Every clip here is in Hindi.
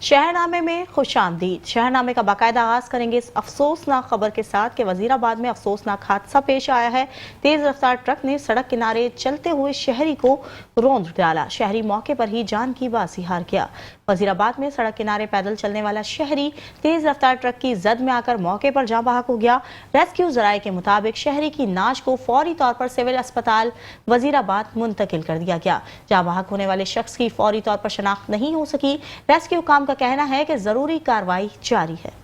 शहरनामे में खुशामदीद। शहरनामे का बाकायदा आगाज करेंगे इस अफसोसनाक खबर के साथ कि वजीराबाद में अफसोसनाक हादसा पेश आया है। तेज रफ्तार ट्रक ने सड़क किनारे चलते हुए शहरी को रौंद डाला। शहरी मौके पर ही जान की बाजी हार गया। वजीराबाद में सड़क किनारे पैदल चलने वाला शहरी तेज रफ्तार ट्रक की जद में आकर मौके पर जाँ बहक हो गया। रेस्क्यू जराये के मुताबिक शहरी की नाश को फौरी तौर पर सिविल अस्पताल वजीराबाद मुंतकिल कर दिया गया। जाँ बहक होने वाले शख्स की फौरी तौर पर शनाख्त नहीं हो सकी। रेस्क्यू काम का कहना है कि जरूरी कार्रवाई जारी है।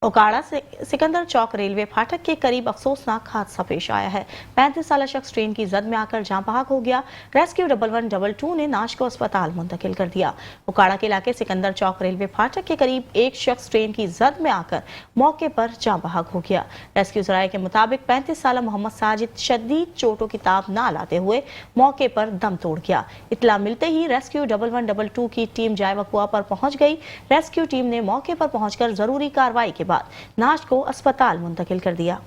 ओकाड़ा से सिकंदर चौक रेलवे फाटक के करीब अफसोसनाक हादसा पेश आया है। 35 साल शख्स ट्रेन की जद में आकर जाँ बहक हो गया। रेस्क्यू 1112 ने नाश को अस्पताल मुंतकिल कर दिया। ओकाड़ा के इलाके सिकंदर चौक रेलवे फाटक के करीब एक शख्स ट्रेन की जद में आकर मौके पर जाँ बहक हो गया। रेस्क्यू जराये के मुताबिक 35 साल मोहम्मद साजिद शदीद चोटों की ताब ना लाते हुए मौके पर दम तोड़ गया। इतला मिलते ही रेस्क्यू 1112 की टीम जाए वकुआ पर पहुंच गई। रेस्क्यू टीम ने मौके पर पहुंचकर जरूरी कार्रवाई के बाद नाश को अस्पताल मुंतकिल कर दिया।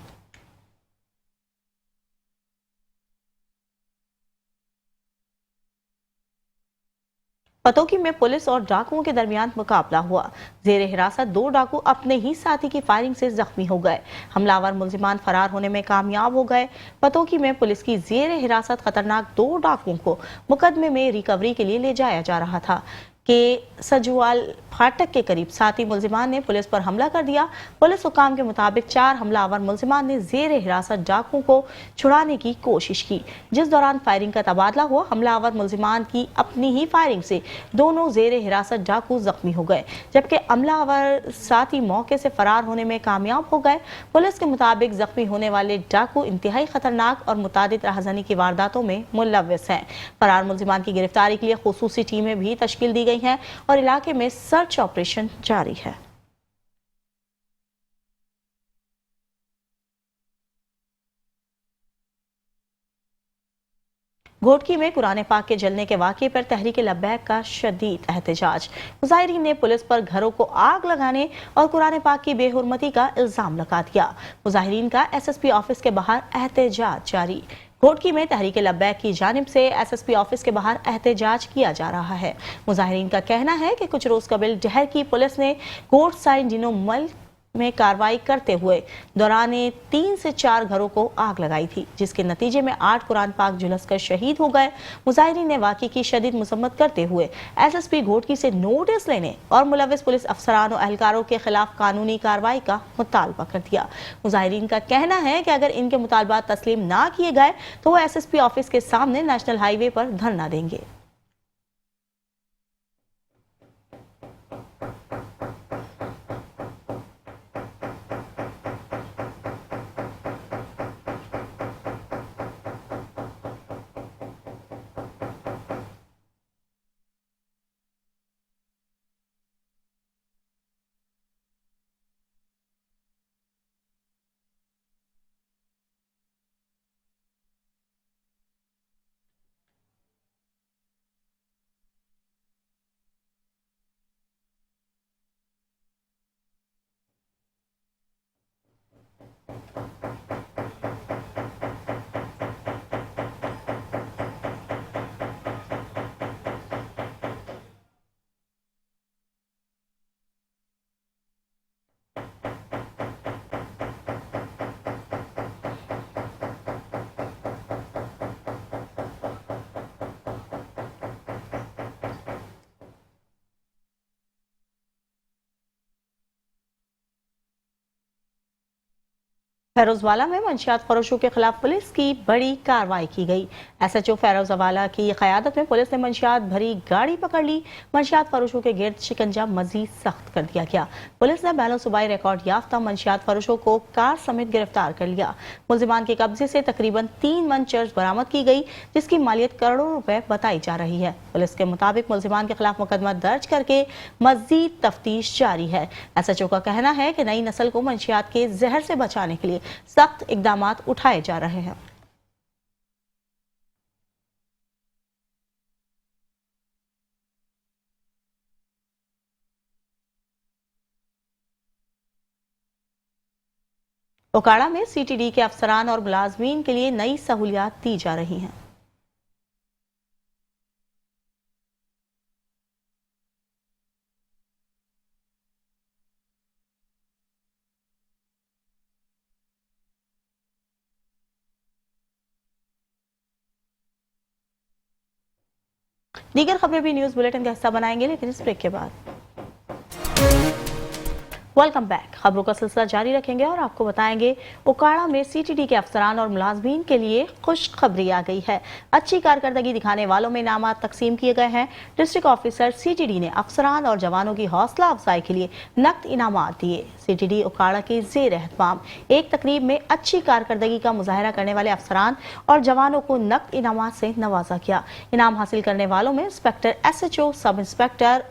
पतोकी में पुलिस और डाकुओं के दरमियान मुकाबला हुआ। जेर हिरासत 2 डाकू अपने ही साथी की फायरिंग से जख्मी हो गए। हमलावर मुलजिमान फरार होने में कामयाब हो गए। पतोकी में पुलिस की जेर हिरासत खतरनाक 2 डाकुओं को मुकदमे में रिकवरी के लिए ले जाया जा रहा था के सजुआल फाटक के करीब साथी मुलजिमान ने पुलिस पर हमला कर दिया। पुलिस हुकाम के मुताबिक 4 हमलावर मुलजिमान ने जेर हिरासत डाकुओं को छुड़ाने की कोशिश की, जिस दौरान फायरिंग का तबादला हुआ। हमलावर मुलजिमान की अपनी ही फायरिंग से दोनों जेर हिरासत डाकू जख्मी हो गए, जबकि हमलावर साथी मौके से फरार होने में कामयाब हो गए। पुलिस के मुताबिक जख्मी होने वाले डाकू इंतहाई खतरनाक और मुतादिद राहजनी की वारदातों में मुलव्विस हैं। फरार मुलजिमान की गिरफ्तारी के लिए खुसूसी टीमें भी तश्कील दी गई हैं और इलाके में सर्च ऑपरेशन जारी है। घोटकी में कुरान पाक के जलने के वाक़े पर तहरीक लब्बैक का शदीद एहतजाज। मुजाहिरीन ने पुलिस पर घरों को आग लगाने और कुरान पाक की बेहुरमती का इल्जाम लगा दिया। मुजाहिरीन का SSP ऑफिस के बाहर एहतजाज जारी। घोटकी में तहरीक लब्बैक की जानिब से SSP ऑफिस के बाहर एहतजाज किया जा रहा है। मुजाहिरीन का कहना है कि कुछ रोज कबल डहर की पुलिस ने कोट साइन डिनो मल में कार्रवाई करते हुए दौरान 3 से 4 घरों को आग लगाई थी, जिसके नतीजे में 8 कुरान पाक झुलस कर शहीद हो गए। मुजाहिरीन ने वाक़े की शदीद मसम्मत करते हुए SSP घोटकी से नोटिस लेने और मुलव्विस पुलिस अफसरान और एहलकारों के खिलाफ कानूनी कार्रवाई का मुतालबा कर दिया। मुजाहिरीन का कहना है कि अगर इनके मुतालबात तस्लीम ना किए गए तो वो SSP ऑफिस के सामने नेशनल हाईवे पर धरना देंगे। फैरोजवाला में मंशियात फरोशों के खिलाफ पुलिस की बड़ी कार्रवाई की गई। SHO फैरोजवाला की क़यादत में पुलिस ने मंशियात भरी गाड़ी पकड़ ली। मंशियात फरोशों के गिर्द शिकंजा मजीद सख्त कर दिया गया। पुलिस ने बैलो सूबाई रिकॉर्ड याफ्ता मंशियात फरोशों को कार समेत गिरफ्तार कर लिया। मुलजिमान के कब्जे से तकरीबन 3 मन चर्च बरामद की गई, जिसकी मालियत करोड़ों रुपए बताई जा रही है। पुलिस के मुताबिक मुलजिमान के खिलाफ मुकदमा दर्ज करके मजीद तफ्तीश जारी है। SHO का कहना है कि नई नस्ल को मंशियात के जहर से बचाने के लिए सख्त इकदामात उठाए जा रहे हैं। ओकाड़ा में सीटीडी के अफसरान और मुलाजमीन के लिए नई सहूलियात दी जा रही हैं। दीगर खबरें भी न्यूज बुलेटिन का हिस्सा बनाएंगे, लेकिन इस ब्रेक के बाद। Welcome back. खबरों का सिलसिला जारी रखेंगे और आपको बताएंगे ओकाड़ा में सीटीडी के अफसरान और मुलाजमीन के लिए खुशखबरी आ गई है। अच्छी कारकर्दगी दिखाने वालों में इनामात तकसीम किए गए हैं। डिस्ट्रिक्ट ऑफिसर सीटीडी ने अफसरान और जवानों की हौसला अफजाई के लिए नकद इनामात दिए। सीटीडी ओकाड़ा के जेर एहतमाम एक तकरीब में अच्छी कारकर्दगी का मुजाहरा करने वाले अफसरान और जवानों को नकद इनामात से नवाजा गया। इनाम हासिल करने वालों में इंस्पेक्टर, SHO, सब इंस्पेक्टर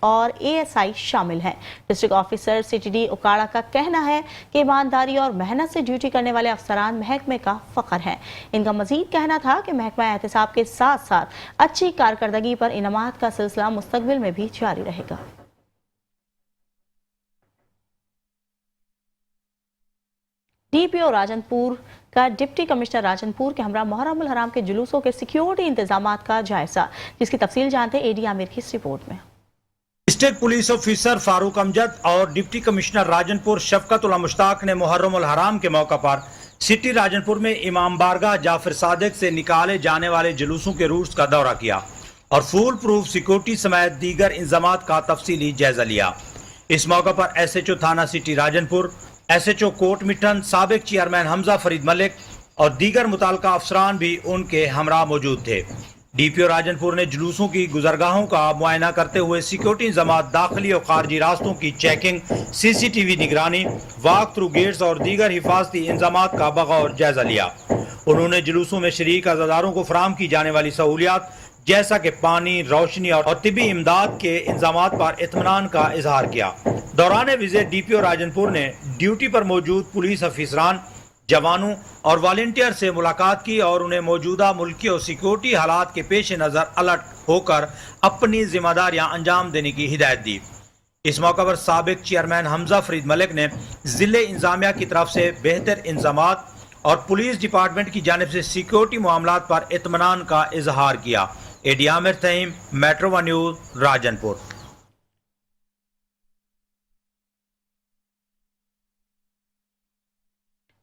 और ASI शामिल हैं। डिस्ट्रिक्ट ऑफिसर सीटीडी ओकाड़ा का कहना है कि ईमानदारी और मेहनत से ड्यूटी करने वाले अफसरान महकमे का फख्र हैं। इनका मजीद कहना था कि महकमा एहतिसाब के साथ साथ अच्छी कारकर्दगी पर इनामात का सिलसिला मुस्तकबिल में भी जारी रहेगा। DPO राजनपुर का डिप्टी कमिश्नर राजनपुर के हमरा मुहर्रम उल हराम के जुलूसों के सिक्योरिटी इंतजामात का जायजा, जिसकी तफसील जानते AD आमिर की इस रिपोर्ट में। State police officer Farooq Amjad और डिप्टी कमिश्नर राजनपुर शफकतुल्लाह मुश्ताक ने मुहर्रम उल हराम के मौका पर सिटी राजनपुर में इमाम बारगाह जाफर सादिक से निकाले जाने वाले जुलूसों के रूट्स का दौरा किया और फुल प्रूफ सिक्योरिटी समेत दीगर इंतजामात का तफसीली जायजा लिया। इस मौका पर SHO थाना सिटी राजनपुर, SHO कोट मिठन, साबिक चेयरमैन हमजा फरीद मलिक और दीगर मुताल्लिका अफसरान भी उनके हमरा मौजूद थे। DPO राजनपुर ने जुलूसों की गुजरगाहों का मुआयना करते हुए सिक्योरिटी इंतजामात, दाखिली और खारजी रास्तों की चेकिंग, CCTV निगरानी, वॉक थ्रू गेट्स और दीगर हिफाजती इंतजामात का बगौर जायजा लिया। उन्होंने जुलूसों में शरीक अज़ादारों को फराहम की जाने वाली सहूलियात जैसा कि पानी, रोशनी और तिब्बी इमदाद के इंतजामात पर इत्मीनान का इजहार किया। दौरान विजिट DPO राजनपुर ने ड्यूटी पर मौजूद पुलिस अफसरान, जवानों और वॉलंटियर से मुलाकात की और उन्हें मौजूदा मुल्की और सिक्योरिटी हालात के पेश नज़र अलर्ट होकर अपनी जिम्मेदारियां अंजाम देने की हिदायत दी। इस मौका पर साबिक चेयरमैन हमजा फरीद मलिक ने जिले इंतजामिया की तरफ से बेहतर इंतजामात और पुलिस डिपार्टमेंट की जानिब से सिक्योरिटी मामलात पर इत्मीनान का इजहार किया। AD Aamir Taheem, metro 1 news, Rajanpur.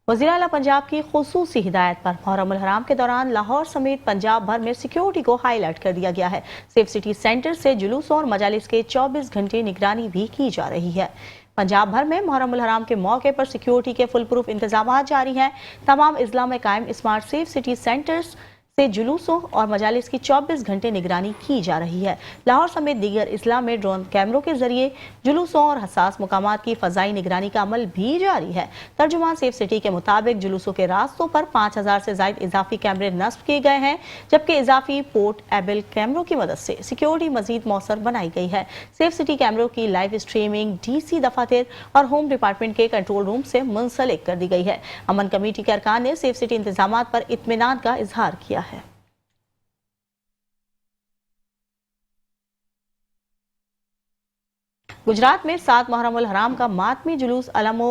वज़ीर आला पंजाब की खुसूसी हिदायत पर मुहर्रम उल हराम के दौरान लाहौर समेत पंजाब भर में सिक्योरिटी को हाई अलर्ट कर दिया गया है। सेफ सिटी सेंटर से जुलूसों और मजालिस के 24 घंटे निगरानी भी की जा रही है। पंजाब भर में मुहर्रम उल हराम के मौके पर सिक्योरिटी के फुल प्रूफ इंतजाम जारी हैं। तमाम इजला में कायम स्मार्ट सेफ सिटी सेंटर्स से जुलूसों और मजालिस की 24 घंटे निगरानी की जा रही है। लाहौर समेत दीगर इस्ला में ड्रोन कैमरों के जरिए जुलूसों और हसास मुकामात की फजाई निगरानी का अमल भी जारी है। तर्जुमान सेफ सिटी के मुताबिक जुलूसों के रास्तों पर 5000 से ज्यादा इजाफी कैमरे नस्ब किए गए हैं, जबकि इजाफी पोर्ट एबल कैमरों की मदद से सिक्योरिटी मजीद मौसर बनाई गई है। सेफ सिटी कैमरों की लाइव स्ट्रीमिंग DC दफातर और होम डिपार्टमेंट के कंट्रोल रूम से मुंसलिक कर दी गई है। अमन कमेटी के अरकान ने सेफ सिटी इंतजाम पर इत्मीनान का इजहार किया है। गुजरात में 7 मुहर्रम उल हराम का मातमी जुलूस अलमो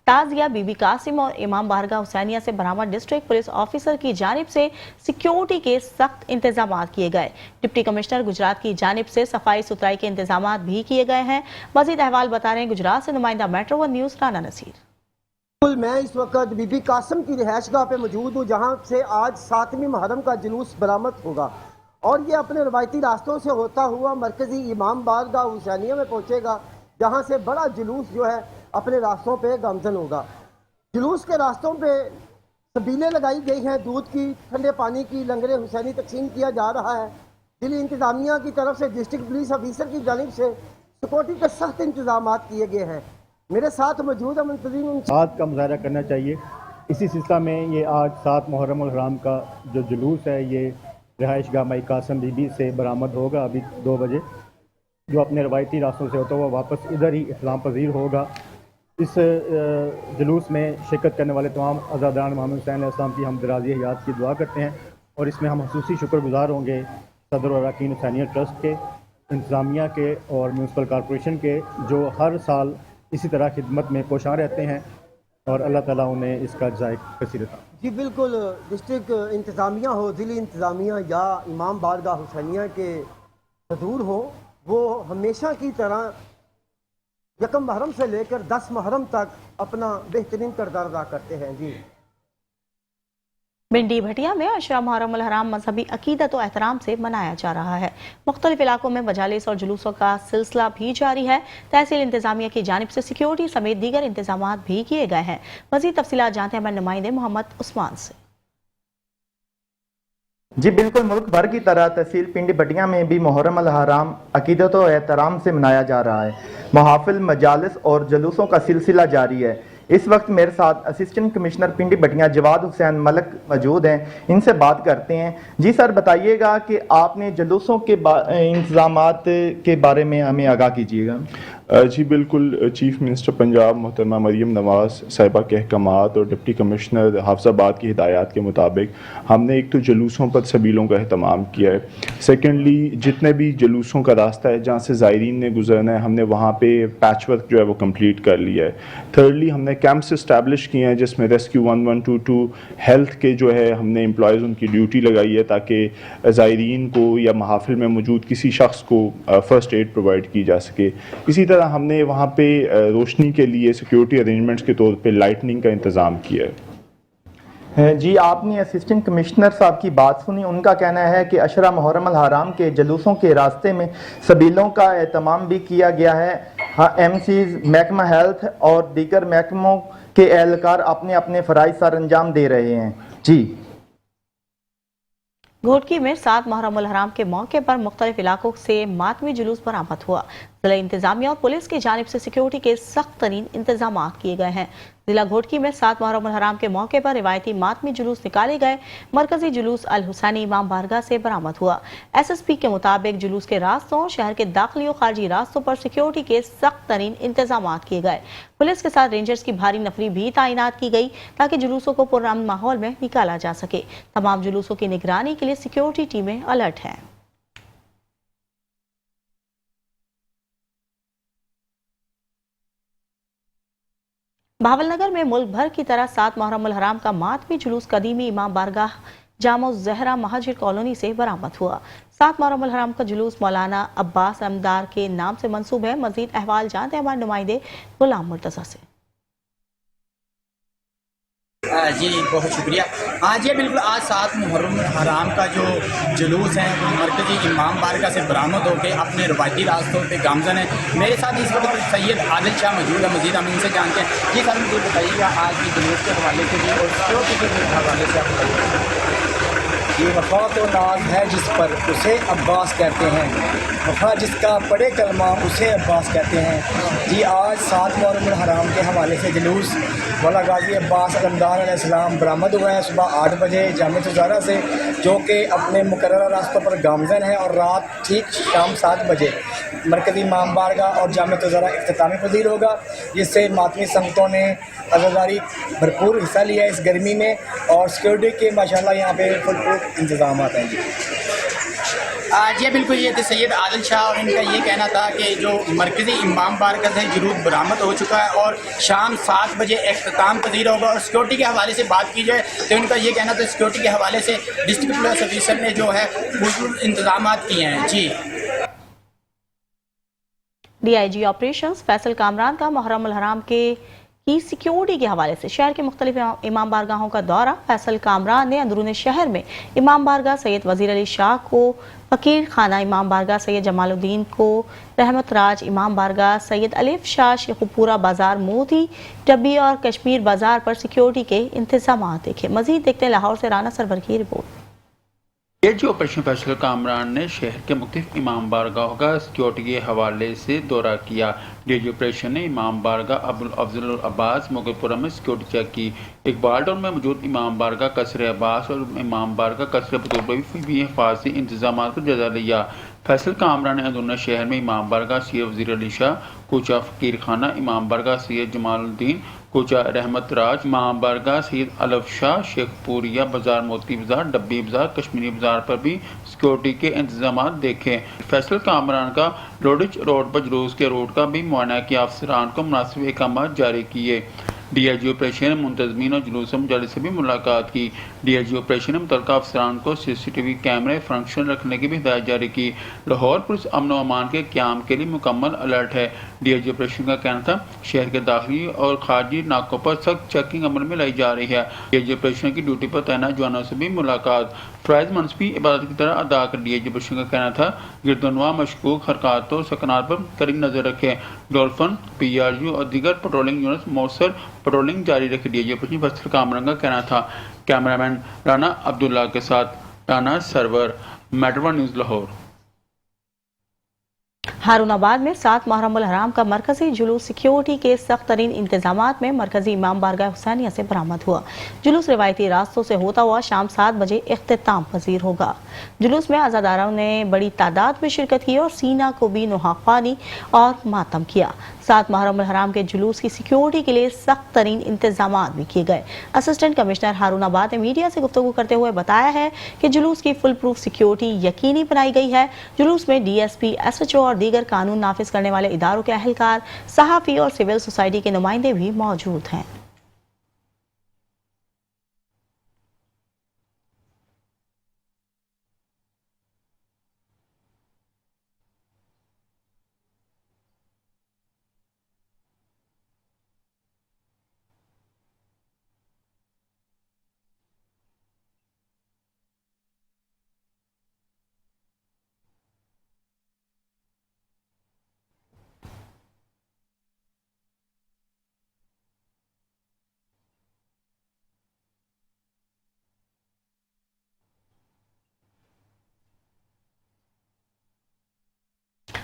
ताजिया बीबी कासिम और इमाम बारगाह हुसैनिया से बरामद डिस्ट्रिक्ट पुलिस ऑफिसर की जानिब से सिक्योरिटी के सख्त इंतजाम किए गए। डिप्टी कमिश्नर गुजरात की जानिब से सफाई सुथराई के इंतजाम भी किए गए हैं। मजीद अहवाल बता रहे हैं गुजरात से नुमाइंदा मेट्रो 1 न्यूज राना नसीर। मैं इस वक्त बीबी कासिम की रिहायशगाह पे मौजूद हूँ, जहाँ से आज 7वीं मुहर्रम का जुलूस बरामद होगा और ये अपने रवायती रास्तों से होता हुआ मरकजी इमाम बारगाह हुसैनिया में पहुँचेगा, जहाँ से बड़ा जुलूस जो है अपने रास्तों पे गामजन होगा। जुलूस के रास्तों पे सबीलें लगाई गई हैं, दूध की, ठंडे पानी की, लंगरे हुसैनी तकसीम किया जा रहा है। जिले इंतजामिया की तरफ से डिस्ट्रिक्ट पुलिस ऑफिसर की जानिब से सिक्योरिटी के सख्त इंतजाम किए गए हैं। मेरे साथ मौजूद मुंतजिम आज का मुजाहरा करना चाहिए। इसी सिलसिला में ये आज 7 मुहर्रम उल हराम का जो जुलूस है ये रिहाइशगाह माई कासिम बीबी से बरामद होगा अभी 2 बजे, जो अपने रवायती रास्तों से होता हुआ वापस इधर ही इस्लाम पजीर होगा। इस जुलूस में शिरकत करने वाले तमाम आज़ादान मोहम्मद हुसैन अलैहिस्सलाम की हम दराज़ी हयात की दुआ करते हैं और इसमें हम खुसूसी शुक्रगुजार होंगे सदर और अरकान हुसैनिया ट्रस्ट के, इंतज़ामिया के और म्यूनसिपल कॉरपोरेशन के, जो हर साल इसी तरह खिदमत में कोशां रहते हैं। और अल्लाह ताला उन्हें इसका जायक कसीर अता। जी बिल्कुल, डिस्ट्रिक्ट इंतज़ामिया हो, ज़िली इंतज़ामिया या इमाम बारगाह हुसैनिया के हजूर हो, वो हमेशा की तरह 1 मुहर्रम से लेकर 10 मुहर्रम तक अपना बेहतरीन किरदार अदा करते हैं। जी भिंडी भटिया में अशरा मुहर्रम उल हराम मजहबी अकीदत और एहतराम से मनाया जा रहा है। मुख्तलिफ इलाकों में मजालिस और जुलूसों का सिलसिला भी जारी है। तहसील इंतजामिया की जानिब से सिक्योरिटी समेत दीगर इंतजाम भी किए गए हैं। मजीद तफसीलात जानते हैं हमारे नुमाइंदे मोहम्मद उस्मान से। जी बिल्कुल, मुल्क भर की तरह तहसील पिंडी भटिया में भी मुहर्रम अल हराम अकीदत और एहतराम से मनाया जा रहा है। महाफिल, मजालिस और जुलूसों का सिलसिला जारी है। इस वक्त मेरे साथ असिस्टेंट कमिश्नर पिंडी भटिया जवाद हुसैन मलक मौजूद हैं। इनसे बात करते हैं। जी सर, बताइएगा कि आपने जुलूसों के इंतजामात के बारे में हमें आगाह कीजिएगा। जी बिल्कुल, चीफ मिनिस्टर पंजाब मोहतरमा मरीम नवाज़ साहिबा के अहकामात और डिप्टी कमिश्नर हाफिज़ाबाद की हिदायत के मुताबिक हमने एक तो जुलूसों पर सबीलों का अहतमाम किया है। सेकेंडली, जितने भी जुलूसों का रास्ता है जहाँ से ज़ायरीन ने गुजरना है, हमने वहाँ पे पैच वर्क जो है वो कंप्लीट कर लिया है। थर्डली, हमने कैंप्स इस्टेब्लिश किए हैं जिसमें रेस्क्यू 1122 हेल्थ के जो है हमने एम्प्लॉयज़ उनकी ड्यूटी लगाई है ताकि ज़ायरीन को या महाफिल में मौजूद किसी शख्स को फ़र्स्ट एड प्रोवाइड की जा सके। इसी तरह हमने वहाँ पे रोशनी के लिए सिक्योरिटी अरेंजमेंट्स के तौर पे लाइटनिंग का इंतज़ाम किया है। जी, आपने असिस्टेंट कमिश्नर साहब की बात सुनी। उनका कहना है कि अशरा मुहर्रम अल हराम के जुलूसों के रास्ते में सबीलों का एहतमाम भी किया गया है। एमसीज, महकमा हेल्थ और दीगर महकमों के एहलकार अपने अपने फ़राइज़ सर अंजाम दे रहे हैं। जी, घोटकी में 7 मुहर्रम उल हराम के मौके पर मुख्तलिफ इलाकों से मातमी जुलूस बरामद हुआ। जिला इंतजामिया और पुलिस की जानिब से सिक्योरिटी के सख्त तरीन इंतजाम किए गए हैं। जिला घोटकी में 7 मुहर्रम उल हराम के मौके पर रिवायती मातमी जुलूस निकाले गए। मरकजी जुलूस अल हुसैनी इमाम बारगाह से बरामद हुआ। SSP के मुताबिक जुलूस के रास्तों, शहर के दाखिली और खारजी रास्तों पर सिक्योरिटी के सख्त तरीन इंतजाम किए गए। पुलिस के साथ रेंजर्स की भारी नफरी भी तैनात की गई ताकि जुलूसों को पुरअमन माहौल में निकाला जा सके। तमाम जुलूसों की निगरानी के लिए सिक्योरिटी टीमें अलर्ट हैं। भावलनगर में मुल्क भर की तरह 7 मुहर्रम उल हराम का मातमी जुलूस कदीमी इमाम बारगाह जामो जहरा महाजिर कॉलोनी से बरामद हुआ। 7 मुहर्रम उल हराम का जुलूस मौलाना अब्बास अमदार के नाम से मंसूब है। मजीद अहवाल जानते हैं हमारे नुमाइंदे गुलाम मुर्तज़ा से। जी बहुत शुक्रिया। आज ये बिल्कुल आज 7 मुहर्रम हराम का जो जुलूस है वो मरकजी इमाम बारगाह से बरामद होकर अपने रवायती रास्तों पे गामजन है। मेरे साथ इस वक्त सैयद आदिल शाह मौजूद है। मजीद हम इनसे जानते हैं। जी सर, मुझे बताइएगा आज के जुलूस के हवाले से भी और सिक्योरिटी के हवाले से आप बताइए। ये वफा तो नाज है जिस पर उसे अब्बास कहते हैं, वफा जिसका पढ़े कलमा उसे अब्बास कहते हैं। जी आज 7 मुहर्रम हराम के हवाले से जुलूस मौला गाजी अब्बास अलमदार अलैहिस्सलाम बरामद हुआ है सुबह 8 बजे जामे तुजारा से, जो कि अपने मुकर्रर रास्तों पर गामजन है और रात ठीक शाम 7 बजे मरकज़ी इमाम बारगाह और जामे तुजारा इख्तितामी पजीर होगा, जिससे मातमी संगतों ने अज़ादारी भरपूर हिस्सा लिया इस गर्मी में और सिक्योरिटी के माशाल्लाह यहाँ पे फुल इंतजाम हैं। जी जी बिल्कुल, ये थे सैयद आदिल शाह और इनका ये कहना था कि जो मरकज़ी इमाम बारगाह से जुलूस बरामद हो चुका है और शाम 7 बजे इख्तिताम पजीर होगा। और सिक्योरिटी के हवाले से बात की जाए तो इनका ये कहना था सिक्योरिटी के हवाले से डिस्ट्रिक्ट पुलिस ऑफिसर ने जो है बिल्कुल इंतजाम किए हैं। जी DIG ऑपरेशंस फैसल कामरान का मुहर्रम उल हराम के की सिक्योरिटी के हवाले से शहर के मुख्तलिफ इमाम बारगाहों का दौरा। फैसल कामरान ने अंदरून शहर में इमाम बारगाह सैयद वजीर अली शाह को, फकीर खाना इमाम बारगाह सैयद जमालुद्दीन को, रहमत राज इमाम बारगाह सैयद अलिफ शाह, शेखुपुरा बाजार, मोदी डब्बी और कश्मीर बाजार पर सिक्योरिटी के इंतजाम देखे। मजीद देखते हैं लाहौर से राना सरवर की report. DIG operation Faisal Kamran ने शहर के मुख्तलिफ इमाम बारगाहों का सिक्योरिटी के हवाले से दौरा किया। DIG ऑपरेशन ने इमाम बारगाह अब्दुल अफजल अब्बास मोगलपुरा में सिक्योरिटी चेक की। इकबाल टाउन में मौजूद इमाम बारगाह कसर अब्बास और इमाम बारगाह कसर बतौर भी हिफाजती इंतजाम का जायजा लिया। फैसल कामरान ने अंदरून शहर में इमाम बारगाह सैयद वजीर अली शाह, कोचा फकीर खाना इमाम बारगाह सैयद जमालुद्दीन, कोचा रहमत राज इमाम बारगाह सैयद अलफ शाह, शेखपुरिया बाजार, मोती बाजार, डब्बी बाजार, कश्मीरी बाजार पर भी सिक्योरिटी के इंतजाम देखे। फैसल कामरान का लोडिच रोड पर जुलूस के रोड का भी मुआयना किया। अफसरान को मुनासिब अहकाम जारी किए। DIG ऑपरेशन मुंतजमीन और जुलूस मुजालिस से भी मुलाकात की। DIG ऑपरेशन ने मुतल्लिका अफसरान को CCTV कैमरे फंक्शन रखने की भी हिदायत जारी की। लाहौर पुलिस अमन व अमान के क़याम के लिए मुकम्मल अलर्ट है। DIG ऑपरेशन का कहना था शहर के दाखिली और खारजी नाकों पर सख्त चेकिंग अमल में लाई जा रही है। DIG ऑपरेशन की ड्यूटी पर तैनात जवानों से भी मुलाकात। फ़राइज़ मनसबी इबादत की तरह अदा कर DIG ऑपरेशन का कहना था गिरदनवा मशकूक हरकत और सकनात पर कड़ी नज़र रखें। डॉल्फिन, PRU और दीगर पेट्रोलिंग यूनिट मौसर पेट्रोलिंग जारी रखी। DIG ऑपरेशन फैसल कामरान का कहना था। कैमरामैन राना अब्दुल्ला के साथ राना सरवर, मेट्रो न्यूज़ लाहौर। हारूनाबाद में 7 मुहर्रम उल हराम का मरकजी जुलूस सिक्योरिटी के सख्त तरीन इंतजामात में मरकजी इमाम बारगाह हुसैनिया से बरामद हुआ। जुलूस रिवायती रास्तों से होता हुआ शाम 7 बजे इख्तिताम पजीर होगा। जुलूस में आज़ादारों ने बड़ी तादाद में शिरकत की और सीना को भी नुहाख्वानी और मातम किया। 7 मुहर्रम उल हराम के जुलूस की सिक्योरिटी के लिए सख्त तरीन इंतजामात भी किए गए। असिस्टेंट कमिश्नर हारूनाबाद ने मीडिया से गुफ्तगू करते हुए बताया है कि जुलूस की फुल प्रूफ सिक्योरिटी यकीनी बनाई गई है। जुलूस में DSP, SHO और दीगर कानून नाफिज करने वाले इदारों के अहलकार, सहाफ़ी और सिविल सोसाइटी के नुमाइंदे भी मौजूद हैं।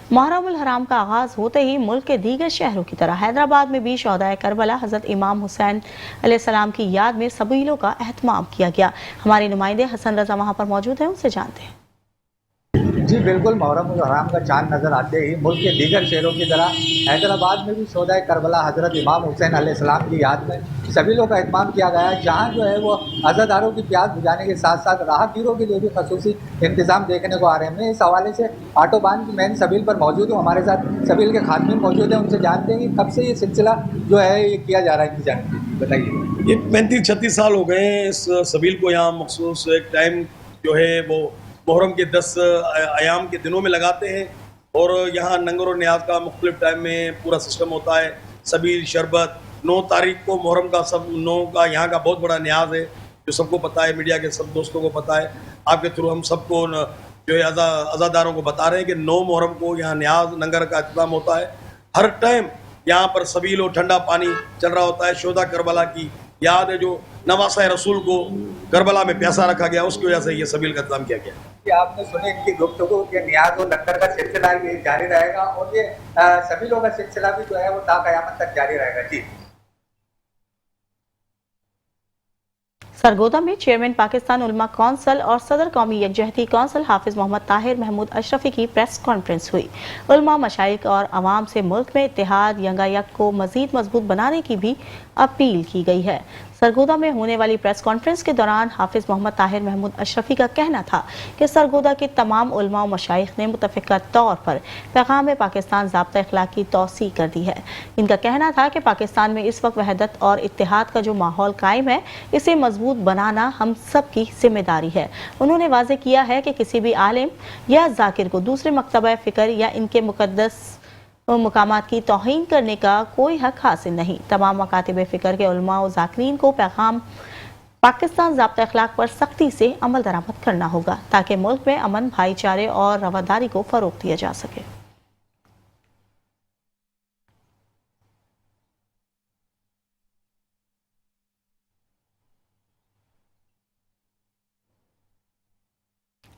मुहर्रम उल हराम का आगाज होते ही मुल्क के दीगर शहरों की तरह हैदराबाद में भी शोहदाए करबला हजरत इमाम हुसैन अलैहिस्सलाम की याद में सबीलों का एहतमाम किया गया। हमारे नुमाइंदे हसन रजा वहां पर मौजूद हैं, उनसे जानते हैं। जी बिल्कुल, मुहर्रम उल हराम का चांद नज़र आते ही मुल्क के दीगर शहरों की तरह हैदराबाद में भी शोहदाए करबला हजरत इमाम हुसैन अलैहिस्सलाम की याद में सबीलों का एहतमाम किया गया है, जहाँ जो है वो अज़ादारों की प्यास बुझाने के साथ साथ राहगीरों के लिए भी खसूसी इंतजाम देखने को आ रहे हैं। मैं इस हवाले से ऑटोबान की मेन सबील पर मौजूद हूँ। हमारे साथ सबील के खादमीन मौजूद हैं, उनसे जानते हैं कि कब से ये सिलसिला जो है ये किया जा रहा है इंतजाम। बताइए। ये 35-36 साल हो गए हैं इस सबील को यहाँ मखसूस एक टाइम जो है वो मुहर्रम के 10 अयाम के दिनों में लगाते हैं और यहाँ नंगर और न्याज का मुख्तलिफ टाइम में पूरा सिस्टम होता है। सबील शरबत 9 तारीख को मुहर्रम का सब 9 का यहाँ का बहुत बड़ा न्याज है जो सबको पता है, मीडिया के सब दोस्तों को पता है। आपके थ्रू हम सबको जो है अज़ादारों को बता रहे हैं कि 9 मुहर्रम को यहाँ न्याज नंगर का इंतजाम होता है। हर टाइम यहाँ पर सबील और ठंडा पानी चल रहा होता है। शोहदा करबला की याद है जो नवासा रसूल को करबला में प्यासा रखा गया, उसकी वजह से ये सबील का इंतजाम किया गया। आपने सुने इनकी गुफ्तगू के न्याज और लंगर का सिलसिला ये जारी रहेगा और ये सबीलों का सिलसिला भी जो है वो ता क़यामत तक जारी रहेगा। जी। सरगोदा में चेयरमैन पाकिस्तान उलमा कौंसिल और सदर कौमी यकजहती कौंसिल हाफिज मोहम्मद ताहिर महमूद अशरफी की प्रेस कॉन्फ्रेंस हुई। उलमा, मशाइख और अवाम से मुल्क में इत्तेहाद यंगायक को मजीद मजबूत बनाने की भी अपील की गई है। सरगोदा में होने वाली प्रेस कॉन्फ्रेंस के दौरान हाफिज मोहम्मद ताहिर महमूद अशरफी का कहना था कि सरगोदा के तमाम उलमा और मशाइख ने मुतफ़िक़ा तौर पर पैगाम पाकिस्तान ज़ाब्ता अखलाक की तौसीह कर दी है। इनका कहना था कि पाकिस्तान में इस वक्त वहदत और इत्तेहाद का जो माहौल कायम है, इसे मजबूत बनाना हम सब की जिम्मेदारी है। उन्होंने वाज़ेह किया है कि किसी भी आलिम या जाकिर को दूसरे मकतबा फ़िक्र या इनके मुक़द्दस मुकामात की तौहीन करने का कोई हक हासिल नहीं। तमाम मकातिब फ़िक्र के उलमा और ज़ाकिरीन को पैगाम पाकिस्तान ज़ाब्ता अखलाक पर सख्ती से अमल दरामद करना होगा ताकि मुल्क में अमन, भाईचारे और रवादारी को फ़रोग़ दिया जा सके।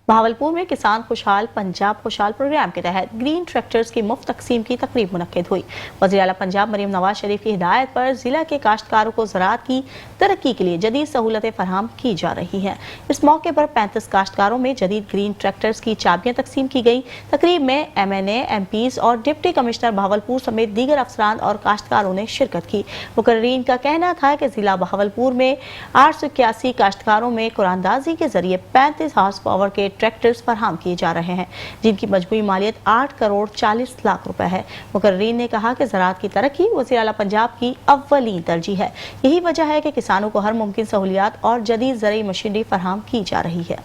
भावलपुर में किसान खुशहाल पंजाब खुशहाल प्रोग्राम के तहत ग्रीन ट्रैक्टर्स की मुफ्त तकसीम की तकरीब मुनक्किद हुई। वज़ीर आला पंजाब मरीम नवाज शरीफ की हिदायत पर जिला के काश्तकारों को ज़राअत की तरक्की के लिए जदीद सहूलतें फराहम की जा रही हैं। इस मौके पर 35 काश्तकारों में जदीद ग्रीन ट्रैक्टर्स की चाबियां तकसीम की गई। तकरीब में MNA, MPs और डिप्टी कमिश्नर भावलपुर समेत दीगर अफसरान और काश्तकारों ने शिरकत की। मुकर्रीन का कहना था कि जिला भावलपुर में 881 काश्तकारों में कुरानदाजी के जरिए 35 हार्स पावर के ट्रैक्टर्स फराहम किए जा रहे हैं, जिनकी मजमूई मालियत 8 करोड़ 40 लाख रुपए है। मुकर्रीन ने कहा कि ज़राअत की तरक्की वज़ीर आला पंजाब की अव्वलीन तरजीह है। यही वजह है कि किसानों को हर मुमकिन सहूलियात और जदीद ज़रई मशीनरी फराहम की जा रही है।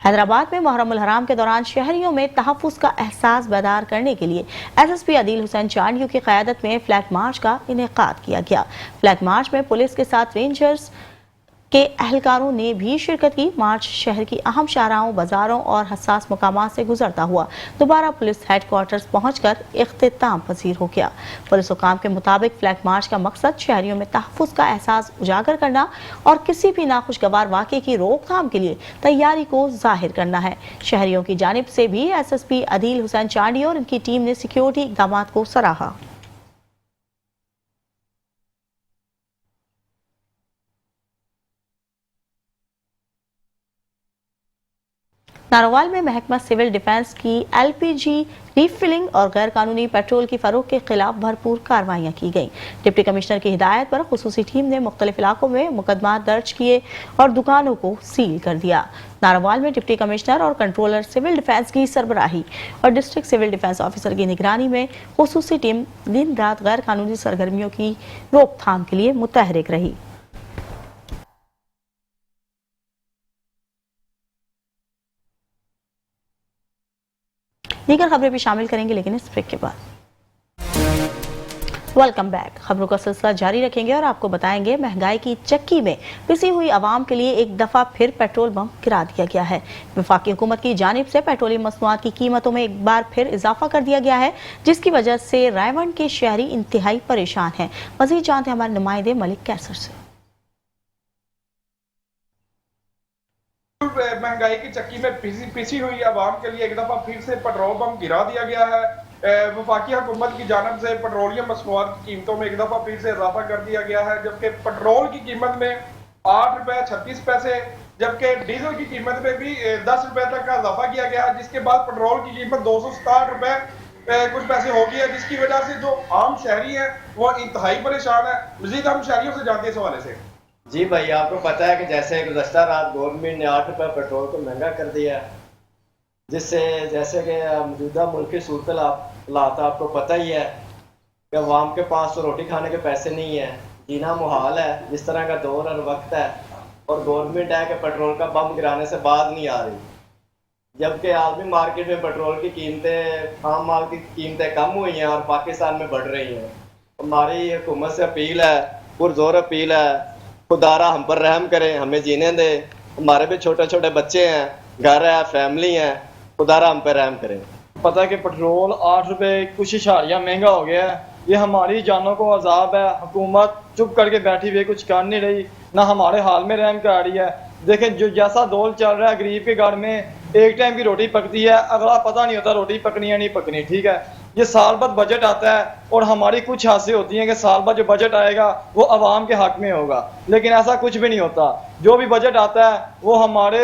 हैदराबाद में मुहर्रम उल हराम के दौरान शहरियों में तहफ़्फ़ुज़ का एहसास बैदार करने के लिए SSP अदील हुसैन चांडियों की क़यादत में फ्लैग मार्च का इनेकाद किया गया। फ्लैग मार्च में पुलिस के साथ रेंजर्स के एहलकारों ने भी शिरकत की। मार्च शहर की अहम शाहराहों, बाजारों और हसास मकामात से गुजरता हुआ दोबारा पुलिस हेडक्वार्टर्स पहुंचकर इख्तिताम पजीर हो गया। पुलिस हुकाम के मुताबिक फ्लैग मार्च का मकसद शहरियों में तहफ़्फ़ुज़ का एहसास उजागर करना और किसी भी नाखुशगवार वाक़े की रोकथाम के लिए तैयारी को जाहिर करना है। शहरियों की जानिब से भी SSP अदील हुसैन चांडी और उनकी टीम ने सिक्योरिटी इक़दामात को सराहा। नारोवाल में महकमा सिविल डिफेंस की LPG रीफिलिंग और गैर कानूनी पेट्रोल की फरोख्त के खिलाफ भरपूर कार्रवाइयाँ की गईं। डिप्टी कमिश्नर की हिदायत पर खुसूसी टीम ने मुख्तलिफ इलाकों में मुकदमा दर्ज किए और दुकानों को सील कर दिया। नारोवाल में डिप्टी कमिश्नर और कंट्रोलर सिविल डिफेंस की सरबराही और डिस्ट्रिक्ट सिविल डिफेंस ऑफिसर की निगरानी में खुसूसी टीम दिन रात गैर कानूनी सरगर्मियों की रोकथाम के लिए मुतहरिक रही। दीगर खबरें भी शामिल करेंगे, लेकिन इस ब्रेक के बाद। Welcome back. खबरों का सिलसिला जारी रखेंगे और आपको बताएंगे महंगाई की चक्की में पिसी हुई आवाम के लिए एक दफा फिर पेट्रोल बम गिरा दिया गया है। वफाकी हुकूमत की जानिब से पेट्रोलियम मसनूआत की कीमतों में एक बार फिर इजाफा कर दिया गया है, जिसकी वजह से रायवंड के शहरी इंतहाई परेशान हैं। मजीद जानते हैं हमारे नुमाइंदे मलिक कैसर से। महंगाई की चक्की में पिसी हुई आवाम के लिए एक दफा फिर से पेट्रोल बम गिरा दिया गया है। वफाकी हुकूमत की जानब से पेट्रोलियम मसनूआत की कीमतों में एक दफा फिर से इजाफा कर दिया गया है, जबकि पेट्रोल की कीमत में 8 रुपए 36 पैसे, जबकि डीजल की कीमत में भी 10 रुपए तक का इजाफा किया गया है, जिसके बाद पेट्रोल की कीमत 267 रुपए कुछ पैसे हो गई है, जिसकी वजह से जो आम शहरी है वो इंतहाई परेशान है। मजीद हम शहरियों से जानते हैं इस हवाले से। जी भाई, आपको पता है कि जैसे गुज़श्ता रात गवर्नमेंट ने 8 रुपये पेट्रोल को महंगा कर दिया, जिससे जैसे कि मौजूदा मुल्क की सूरत हालात आपको पता ही है कि अवाम के पास तो रोटी खाने के पैसे नहीं है, जीना मुहाल है, जिस तरह का दौर और वक्त है। और गवर्नमेंट है कि पेट्रोल का बम गिराने से बात नहीं आ रही, जबकि आलमी मार्केट में पेट्रोल की कीमतें, आम माल की कीमतें कम हुई हैं और पाकिस्तान में बढ़ रही हैं। हमारी हुकूमत से अपील है, पुरजोर अपील है, खुदारा हम पर रहम करें, हमें जीने दे। हमारे भी छोटे छोटे बच्चे हैं, घर है, फैमिली है, खुदारा हम पर रहम करें। पता है कि पेट्रोल 8 रुपये कुछ इशारिया महंगा हो गया है। ये हमारी जानों को अजाब है। हुकूमत चुप करके बैठी हुई, कुछ कर नहीं रही, ना हमारे हाल में रहम कर रही है। देखें, जो जैसा दौर चल रहा है, गरीब के घर में एक टाइम की रोटी पकती है, अगला पता नहीं होता रोटी पकनी है नहीं पकनी। ठीक है, ये साल बाद बजट आता है और हमारी कुछ हादसे होती हैं कि साल बाद जो बजट आएगा वो अवाम के हक में होगा, लेकिन ऐसा कुछ भी नहीं होता। जो भी बजट आता है वो हमारे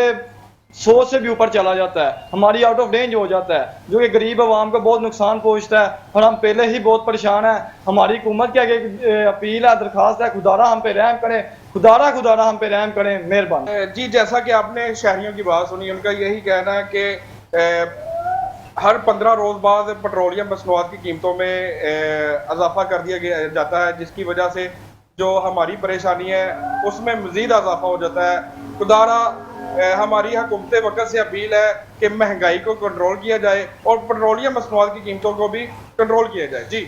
सोच से भी ऊपर चला जाता है, हमारी आउट ऑफ रेंज हो जाता है, जो कि गरीब अवाम को बहुत नुकसान पहुंचता है और हम पहले ही बहुत परेशान हैं। हमारी हुकूमत की आगे अपील है, दरख्वास्त है, खुदारा हम पे रहम करें, खुदारा हम पे रहम करें, मेहरबानी। जी, जैसा कि आपने शहरियों की बात सुनी, उनका यही कहना है कि हर 15 रोज बाद पेट्रोलियम मसनूआत की कीमतों में इजाफा कर दिया जाता है, जिसकी वजह से जो हमारी परेशानी है उसमें मजीद इजाफा हो जाता है। खुदारा हमारी हुकूमत वक्त से अपील है कि महंगाई को कंट्रोल किया जाए और पेट्रोलियम मसनूआत की कीमतों को भी कंट्रोल किया जाए। जी,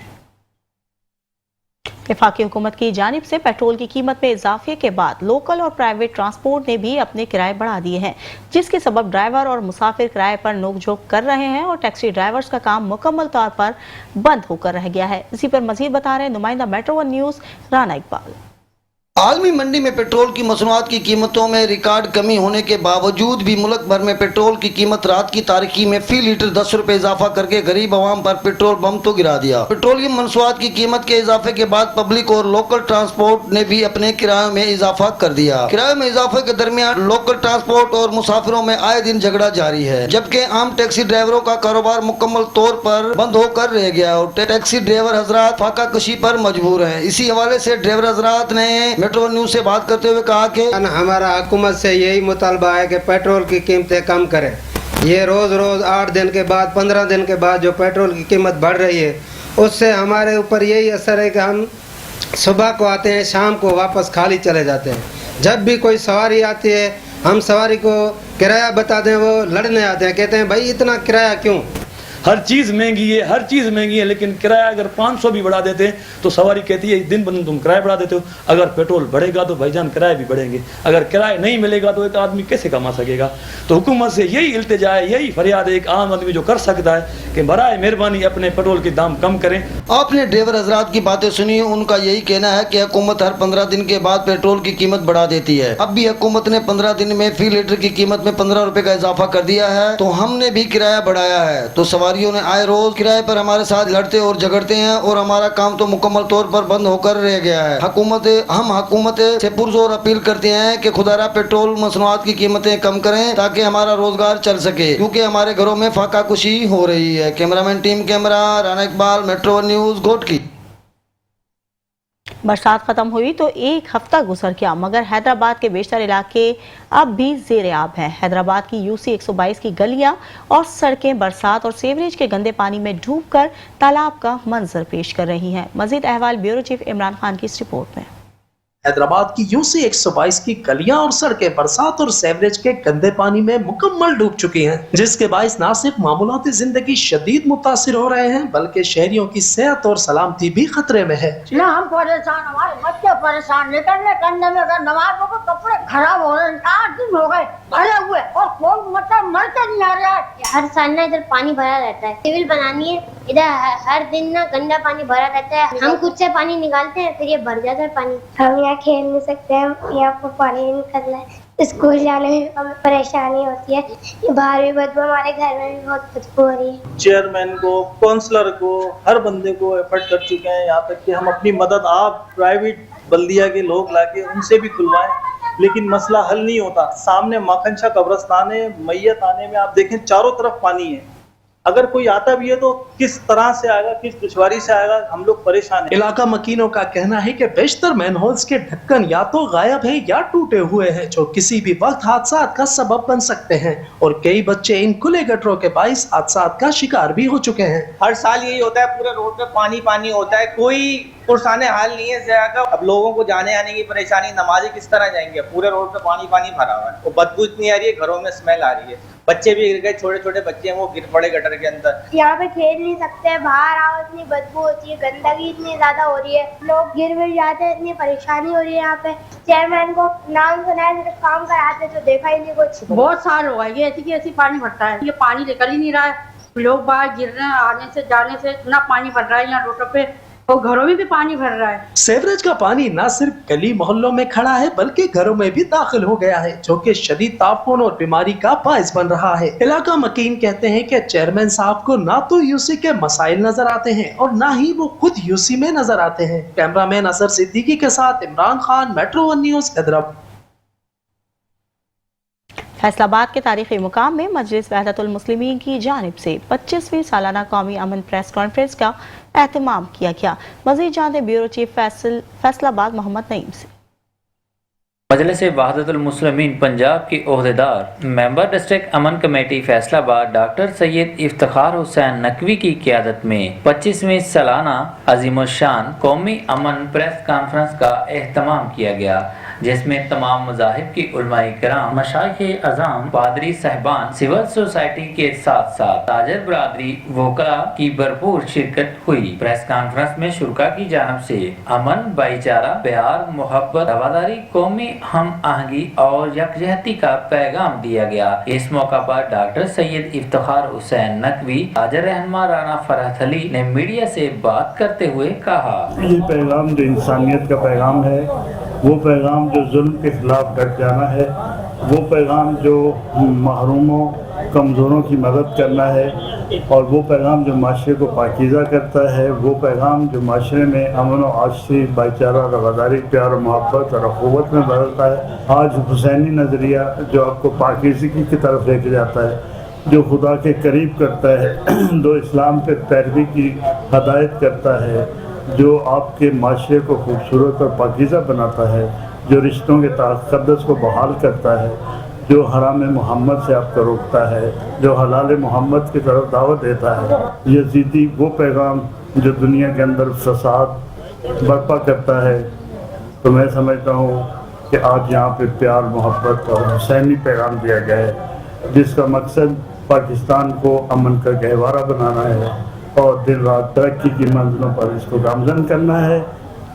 वफाकी हुकूमत की जानिब से पेट्रोल की कीमत में इजाफे के बाद लोकल और प्राइवेट ट्रांसपोर्ट ने भी अपने किराए बढ़ा दिए हैं, जिसके सबब ड्राइवर और मुसाफिर किराए पर नोकझोंक कर रहे हैं और टैक्सी ड्राइवर्स का काम मुकम्मल तौर पर बंद होकर रह गया है। इसी पर मजीद बता रहे हैं नुमाइंदा metro one news Rana Iqbal. आलमी मंडी में पेट्रोल की मसनूआत की कीमतों में रिकॉर्ड कमी होने के बावजूद भी मुल्क भर में पेट्रोल की कीमत रात की तारीखी में फी लीटर 10 रुपए इजाफा करके गरीब आवाम पर पेट्रोल बम तो गिरा दिया। पेट्रोलियम मसनूआत की कीमत के इजाफे के बाद पब्लिक और लोकल ट्रांसपोर्ट ने भी अपने किरायों में इजाफा कर दिया। किराए में इजाफे के दरमियान लोकल ट्रांसपोर्ट और मुसाफिरों में आए दिन झगड़ा जारी है, जबकि आम टैक्सी ड्राइवरों का कारोबार मुकम्मल तौर पर बंद होकर रह गया और टैक्सी ड्राइवर हजरात फाका कशी पर मजबूर है। इसी हवाले से ड्राइवर हजरात ने मेट्रो न्यूज से बात करते हुए कहा कि हमारा हुकूमत से यही मुतालबा है कि पेट्रोल की कीमतें कम करें। ये रोज़ 8 दिन के बाद 15 दिन के बाद जो पेट्रोल की कीमत बढ़ रही है उससे हमारे ऊपर यही असर है कि हम सुबह को आते हैं, शाम को वापस खाली चले जाते हैं। जब भी कोई सवारी आती है हम सवारी को किराया बता दें, वो लड़ने आते हैं, कहते हैं भाई इतना किराया क्यों। हर चीज़ महंगी है, हर चीज़ महंगी है, लेकिन किराया अगर 500 भी बढ़ा देते हैं तो सवारी कहती है दिन ब दिन तुम किराया बढ़ा देते हो। अगर पेट्रोल बढ़ेगा तो भाईजान किराए भी बढ़ेंगे। अगर किराया नहीं मिलेगा तो एक आदमी कैसे कमा सकेगा। तो हुकूमत से यही इल्तिजा है, यही फरियाद है एक आम आदमी जो कर सकता है कि बराए मेहरबानी अपने पेट्रोल के दाम कम करें। आपने ड्राइवर हजरात की बातें सुनी, उनका यही कहना है कि हुकूमत हर 15 दिन के बाद पेट्रोल की कीमत बढ़ा देती है। अब भी हुकूमत ने 15 दिन में फी लीटर की कीमत में 15 रुपए का इजाफा कर दिया है, तो हमने भी किराया बढ़ाया है। तो सवारियों ने आए रोज किराए पर हमारे साथ लड़ते और झगड़ते हैं और हमारा काम तो मुकम्मल तौर पर बंद होकर रह गया है। हम हुकूमत से पुरजोर अपील करते हैं कि खुदारा पेट्रोल मसनूआत की कीमतें कम करें ताकि हमारा रोजगार चल सके, क्योंकि हमारे घरों में फाका कुशी हो रही है। Cameraman team camera Rana Iqbal, metro news, Ghotki. बरसात खत्म हुई तो एक हफ्ता गुजर गया, मगर हैदराबाद के बेशतर इलाके अब भी ज़ेरे आब हैं। हैदराबाद की यूसी 122 की गलियां और सड़कें बरसात और सीवरेज के गंदे पानी में डूबकर तालाब का मंजर पेश कर रही हैं। मजीद अहवाल ब्यूरो चीफ इमरान खान की इस रिपोर्ट में। हैदराबाद की यूसी 122 की गलियां और सड़कें बरसात और सीवरेज के गंदे पानी में मुकम्मल डूब चुकी हैं, जिसके बाइस न सिर्फ मामूलाती जिंदगी शदीद मुतासिर हो रहे हैं बल्कि शहरियों की सेहत और सलामती भी खतरे में है। ना हम परेशान, हमारे बच्चे परेशान, निकलने करने में अगर नमाजों को कपड़े खराब हो रहे हैं, 8 दिन हो गए भरे हुए और कोई मतलब मरते नहीं आ रहा है। हर साल ना इधर पानी भरा रहता है, सिविल बनानी है, इधर हर दिन ना गंदा पानी भरा रहता है। हम खुद से पानी निकालते हैं, फिर ये भर जाता है पानी। हम यहाँ खेल नहीं सकते हैं, यहाँ पर पानी नहीं निकलना है। स्कूल जाने में हमें परेशानी होती है, बाहर भी बदबू, हमारे घर में भी बहुत बदबू हो रही है। चेयरमैन को, काउंसलर को, हर बंदे को एफर्ट कर चुके हैं, यहाँ तक कि हम अपनी मदद आप प्राइवेट बल्दिया के लोग लाके उनसे भी खुलवाएं, लेकिन मसला हल नहीं होता। सामने माखनशाह कब्रिस्तान है, मैयत आने में आप देखें चारों तरफ पानी है। अगर कोई आता भी है तो किस तरह से आएगा, किस दुश्वारी से आएगा, हम लोग परेशान हैं। इलाका मकीनों का कहना है कि बेशतर मैनहोल्स के ढक्कन या तो गायब हैं या टूटे हुए हैं, जो किसी भी वक्त हादसा का सबब बन सकते हैं और कई बच्चे इन खुले गटरों के बाइस हादसा का शिकार भी हो चुके हैं। हर साल यही होता है, पूरे रोड पे पानी पानी होता है, कोई पुरसाने हाल नहीं है जगह। अब लोगों को जाने आने की परेशानी, नमाजी किस तरह जाएंगे, पूरे रोड पे पानी पानी भरा हुआ है, वो बदबू इतनी आ रही है, घरों में स्मेल आ रही है, बच्चे भी गिर गए, छोटे छोटे बच्चे हैं वो गिर पड़े गटर के अंदर। यहाँ पे खेल नहीं सकते, बाहर आओ इतनी बदबू होती है, गंदगी इतनी ज्यादा हो रही है, लोग गिर भी जाते हैं, इतनी परेशानी हो रही है। यहाँ पे चेयरमैन को नाम सुनाया, सिर्फ काम कराते तो देखा ही नहीं कुछ। बहुत साल हो गए ऐसी की ऐसी पानी भरता है, ये पानी निकल ही नहीं रहा है, लोग बाहर गिर रहे हैं, आने से जाने से इतना पानी भर रहा है यहाँ रोडों पे और घरों में भी पानी भर रहा है। सीवरेज का पानी न सिर्फ गली मोहल्लों में खड़ा है बल्कि घरों में भी दाखिल हो गया है, जो कि शदीद तापन और बीमारी का बायस बन रहा है। इलाका मकीन कहते हैं कि चेयरमैन साहब को ना तो यूसी के मसाइल नजर आते हैं और ना ही वो खुद यूसी में नजर आते हैं। कैमरामैन असर सिद्दीकी के साथ इमरान खान, मेट्रो 1 न्यूज, हैदराबाद। फैसलाबाद के तारीखी मुकाम में मजलिस वहदतुल मुस्लिमीन की जानिब से 25वीं सालाना कौमी अमन प्रेस कॉन्फ्रेंस का एहतमाम किया गया। मज़ीद जानते ब्यूरो चीफ फैसलाबाद मोहम्मद नईम से। मजलिस वहदतुल मुस्लिमीन पंजाब के ओहदेदार मेंबर डिस्ट्रिक्ट अमन कमेटी फैसलाबाद डॉक्टर सैयद इफ्तिखार हुसैन नकवी की क़ियादत में 25वीं सालाना अज़ीमुश्शान कौमी अमन प्रेस कॉन्फ्रेंस का एहतमाम किया गया, जिसमें तमाम मज़ाहिब की उलमाए किराम, मशाइख अज़ाम, पादरी साहिबान, सिविल सोसाइटी के साथ साथ ताजर बरादरी वोकला की भरपूर शिरकत हुई। प्रेस कॉन्फ्रेंस में शुरका की जानिब से अमन, भाईचारा, प्यार, मोहब्बत, रवादारी, कौमी हम आहंगी और यकजहती का पैगाम दिया गया। इस मौका पर डॉक्टर सैयद इफ्तिखार हुसैन नकवी, ताजर रहनुमा राना फरहत अली ने मीडिया से बात करते हुए कहा, ये पैगाम जो इंसानियत का पैगाम है, वो पैगाम जो जुल्म के ख़िलाफ़ डट जाना है, वो पैगाम जो महरूमों कमज़ोरों की मदद करना है, और वो पैगाम जो माशरे को पाकीज़ा करता है, वो पैगाम जो माशरे में अमन और आशरी, भाईचारा, रवादारी, प्यार और मोहब्बत और अखुवत में बदलता है। आज हुसैनी नज़रिया जो आपको पाकीज़गी की तरफ लेके जाता है, जो खुदा के करीब करता है, जो इस्लाम पे पैरवी की हदायत करता है, जो आपके माशरे को खूबसूरत और पाकीज़ा बनाता है, जो रिश्तों के तक़द्दुस को बहाल करता है, जो हराम मोहम्मद से आपको रोकता है, जो हलाल मोहम्मद की तरफ दावत देता है। यजीदी वो पैगाम जो दुनिया के अंदर फसाद बर्पा करता है। तो मैं समझता हूँ कि आज यहाँ पे प्यार, मोहब्बत और हुसैनी पैगाम दिया गया है, जिसका मकसद पाकिस्तान को अमन का गहवारा बनाना है और दिन रात तरक्की की मंजिलों पर इसको गामजन करना है।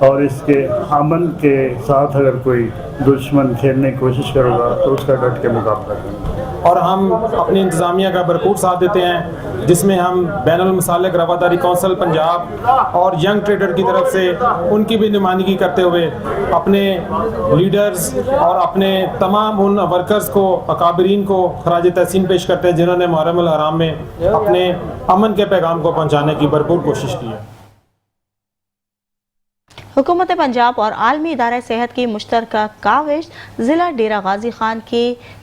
और इसके अमन के साथ अगर कोई दुश्मन खेलने की कोशिश करेगा तो उसका डट के मुकाबला करेंगे। और हम अपनी इंतज़ामिया का भरपूर साथ देते हैं, जिसमें हम बैनुल मसालिक रवादारी कौंसिल पंजाब और यंग ट्रेडर की तरफ से उनकी भी नुमाइंदगी करते हुए अपने लीडर्स और अपने तमाम उन वर्कर्स को, अकाबरीन को खराज तहसीन पेश करते हैं जिन्होंने मुहर्रम अल हराम में अपने अमन के पैगाम को पहुँचाने की भरपूर कोशिश की है। हुकूमत पंजाब और आलमी इदारा सेहत की मुश्तरका काविश ज़िला डेरा गाजी खान के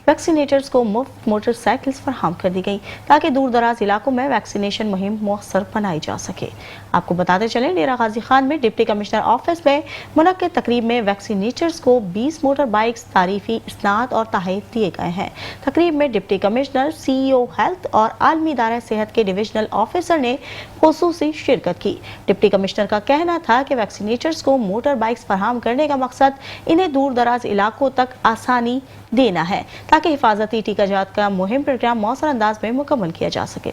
वैक्सीनेटर्स को मुफ्त मोटरसाइकिल्स फराहम कर दी गई ताकि दूर दराज इलाकों में वैक्सीनेशन मुहिम मौसर बनाई जा सके। आपको बताते चलें, डेरा गाजी खान में डिप्टी कमिश्नर ऑफिस में मुनक्किद तकरीब में वैक्सीनेटर्स को 20 मोटर बाइक्स तारीफी इसनाद और तहफ़ दिए गए हैं। तकरीब में डिप्टी कमिश्नर, CEO हेल्थ और आलमी इदारा सेहत के डिविजनल ऑफिसर ने खुसूसी शिरकत की। डिप्टी कमिश्नर का कहना था कि वैक्सीनेटर्स को मोटर बाइक्स फराहम करने का मकसद इन्हें दूर दराज इलाकों तक आसानी देना है ताकि हिफाजती टीकाजात का मुहिम प्रोग्राम मौसर अंदाज में मुकम्मल किया जा सके।